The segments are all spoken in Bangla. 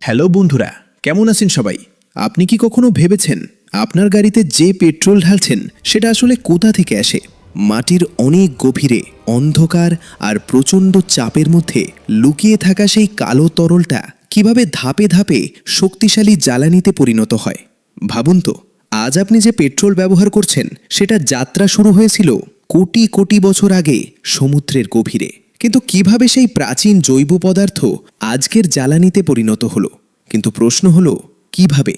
হ্যালো বন্ধুরা, কেমন আছেন সবাই? আপনি কি কখনো ভেবেছেন আপনার গাড়িতে যে পেট্রোল ঢালছেন সেটা আসলে কোথা থেকে আসে? মাটির অনেক গভীরে অন্ধকার আর প্রচণ্ড চাপের মধ্যে লুকিয়ে থাকা সেই কালো তরলটা কিভাবে ধাপে ধাপে শক্তিশালী জ্বালানিতে পরিণত হয়। ভাবুন তো, আজ আপনি যে পেট্রোল ব্যবহার করছেন সেটা যাত্রা শুরু হয়েছিল কোটি কোটি বছর আগে সমুদ্রের গভীরে। কিন্তু কিভাবে সেই প্রাচীন জৈব পদার্থ আজকের জ্বালানিতে পরিণত হলো? কিন্তু প্রশ্ন হলো কিভাবে?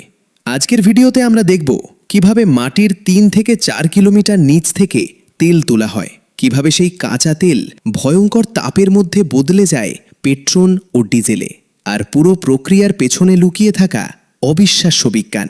আজকের ভিডিওতে আমরা দেখব কিভাবে মাটির ৩ থেকে ৪ কিলোমিটার নিচ থেকে তেল তোলা হয়, কিভাবে সেই কাঁচা তেল ভয়ঙ্কর তাপের মধ্যে বদলে যায় পেট্রোল ও ডিজেলে, আর পুরো প্রক্রিয়ার পেছনে লুকিয়ে থাকা অবিশ্বাস্য বিজ্ঞান।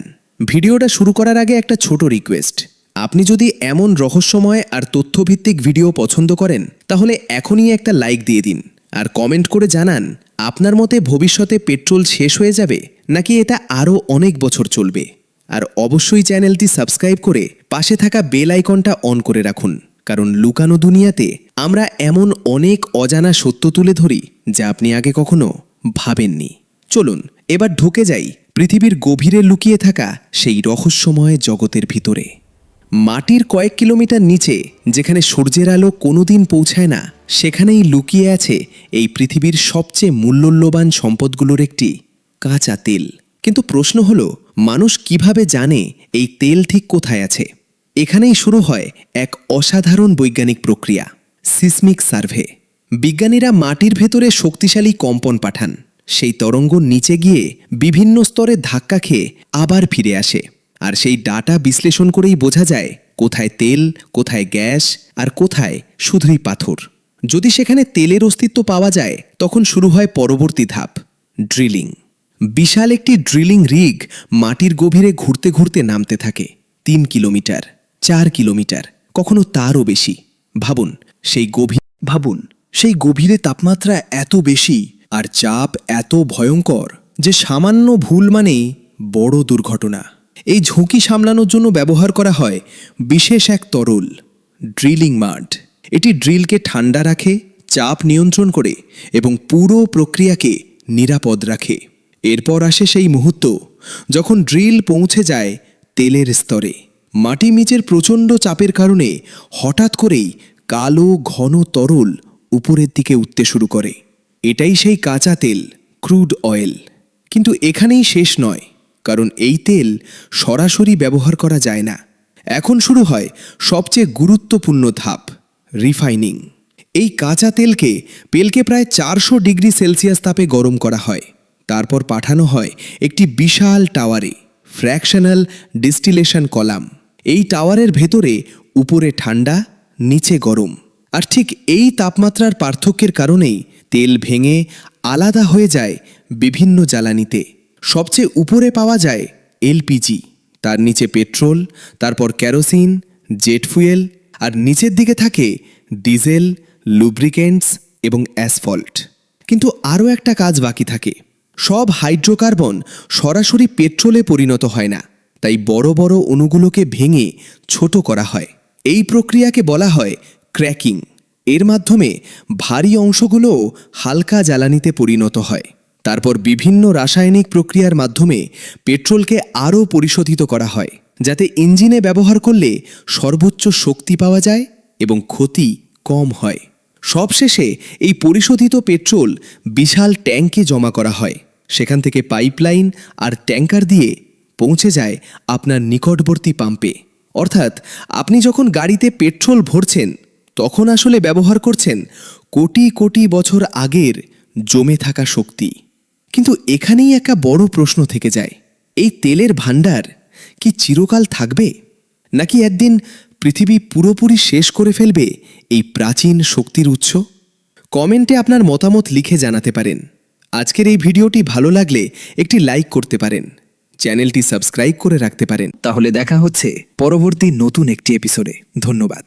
ভিডিওটা শুরু করার আগে একটা ছোট রিকোয়েস্ট, আপনি যদি এমন রহস্যময় আর তথ্যভিত্তিক ভিডিও পছন্দ করেন তাহলে এখনই একটা লাইক দিয়ে দিন আর কমেন্ট করে জানান আপনার মতে ভবিষ্যতে পেট্রোল শেষ হয়ে যাবে নাকি এটা আরও অনেক বছর চলবে। আর অবশ্যই চ্যানেলটি সাবস্ক্রাইব করে পাশে থাকা বেল আইকনটা অন করে রাখুন, কারণ লুকানো দুনিয়াতে আমরা এমন অনেক অজানা সত্য তুলে ধরি যা আপনি আগে কখনো ভাবেননি। চলুন এবার ঢুকে যাই পৃথিবীর গভীরে লুকিয়ে থাকা সেই রহস্যময় জগতের ভিতরে। মাটির কয়েক কিলোমিটার নিচে, যেখানে সূর্যের আলো কোনোদিন পৌঁছায় না, সেখানেই লুকিয়ে আছে এই পৃথিবীর সবচেয়ে মূল্যবান সম্পদগুলোর একটি, কাঁচা তেল। কিন্তু প্রশ্ন হলো, মানুষ কিভাবে জানে এই তেল ঠিক কোথায় আছে? এখানেই শুরু হয় এক অসাধারণ বৈজ্ঞানিক প্রক্রিয়া, সিসমিক সার্ভে। বিজ্ঞানীরা মাটির ভেতরে শক্তিশালী কম্পন পাঠান, সেই তরঙ্গ নিচে গিয়ে বিভিন্ন স্তরে ধাক্কা খেয়ে আবার ফিরে আসে, আর সেই ডাটা বিশ্লেষণ করেই বোঝা যায় কোথায় তেল, কোথায় গ্যাস, আর কোথায় শুধুই পাথর। যদি সেখানে তেলের অস্তিত্ব পাওয়া যায় তখন শুরু হয় পরবর্তী ধাপ, ড্রিলিং। বিশাল একটি ড্রিলিং রিগ মাটির গভীরে ঘুরতে ঘুরতে নামতে থাকে, ৩ কিলোমিটার, ৪ কিলোমিটার, কখনো তারও বেশি। ভাবুন সেই গভীরে তাপমাত্রা এত বেশি আর চাপ এত ভয়ঙ্কর যে সামান্য ভুল মানেই বড় দুর্ঘটনা। এই ঝুঁকি সামলানোর জন্য ব্যবহার করা হয় বিশেষ এক তরল, ড্রিলিং মাড। এটি ড্রিলকে ঠান্ডা রাখে, চাপ নিয়ন্ত্রণ করে এবং পুরো প্রক্রিয়াকে নিরাপদ রাখে। এরপর আসে সেই মুহূর্ত যখন ড্রিল পৌঁছে যায় তেলের স্তরে। মাটির নিচের প্রচণ্ড চাপের কারণে হঠাৎ করেই কালো ঘন তরল উপরের দিকে উঠতে শুরু করে। এটাই সেই কাঁচা তেল, ক্রুড অয়েল। কিন্তু এখানেই শেষ নয়, কারণ এই তেল সরাসরি ব্যবহার করা যায় না। এখন শুরু হয় সবচেয়ে গুরুত্বপূর্ণ ধাপ, রিফাইনিং। এই কাঁচা তেলকে প্রায় 400 ডিগ্রি সেলসিয়াস তাপে গরম করা হয়। তারপর পাঠানো হয় একটি বিশাল টাওয়ারে, ফ্র্যাকশনাল ডিস্টিলেশন কলাম। এই টাওয়ারের ভেতরে উপরে ঠান্ডা, নিচে গরম। আর ঠিক এই তাপমাত্রার পার্থক্যের কারণেই তেল ভেঙে আলাদা হয়ে যায় বিভিন্ন জ্বালানিতে। সবচেয়ে উপরে পাওয়া যায় এলপিজি, তার নিচে পেট্রোল, তারপর কেরোসিন, জেট ফুয়েল, আর নিচের দিকে থাকে ডিজেল, লুব্রিকেন্টস এবং অ্যাসফল্ট। কিন্তু আরও একটা কাজ বাকি থাকে, সব হাইড্রোকার্বন সরাসরি পেট্রোলে পরিণত হয় না, তাই বড় বড় অণুগুলোকে ভেঙে ছোট করা হয়। এই প্রক্রিয়াকে বলা হয় ক্র্যাকিং। এর মাধ্যমে ভারী অংশগুলোও হালকা জ্বালানিতে পরিণত হয়। তারপর বিভিন্ন রাসায়নিক প্রক্রিয়ার মাধ্যমে পেট্রোলকে আরও পরিশোধিত করা হয়, যাতে ইঞ্জিনে ব্যবহার করলে সর্বোচ্চ শক্তি পাওয়া যায় এবং ক্ষতি কম হয়। সবশেষে এই পরিশোধিত পেট্রোল বিশাল ট্যাঙ্কে জমা করা হয়। সেখান থেকে পাইপলাইন আর ট্যাঙ্কার দিয়ে পৌঁছে যায় আপনার নিকটবর্তী পাম্পে। অর্থাৎ আপনি যখন গাড়িতে পেট্রোল ভরছেন তখন আসলে ব্যবহার করছেন কোটি কোটি বছর আগের জমে থাকা শক্তি। কিন্তু এখানেই একটা বড় প্রশ্ন থেকে যায়, এই তেলের ভাণ্ডার কি চিরকাল থাকবে, নাকি একদিন পৃথিবী পুরোপুরি শেষ করে ফেলবে এই প্রাচীন শক্তির উৎস? কমেন্টে আপনার মতামত লিখে জানাতে পারেন। আজকের এই ভিডিওটি ভালো লাগলে একটি লাইক করতে পারেন, চ্যানেলটি সাবস্ক্রাইব করে রাখতে পারেন। তাহলে দেখা হচ্ছে পরবর্তী নতুন একটি এপিসোডে। ধন্যবাদ।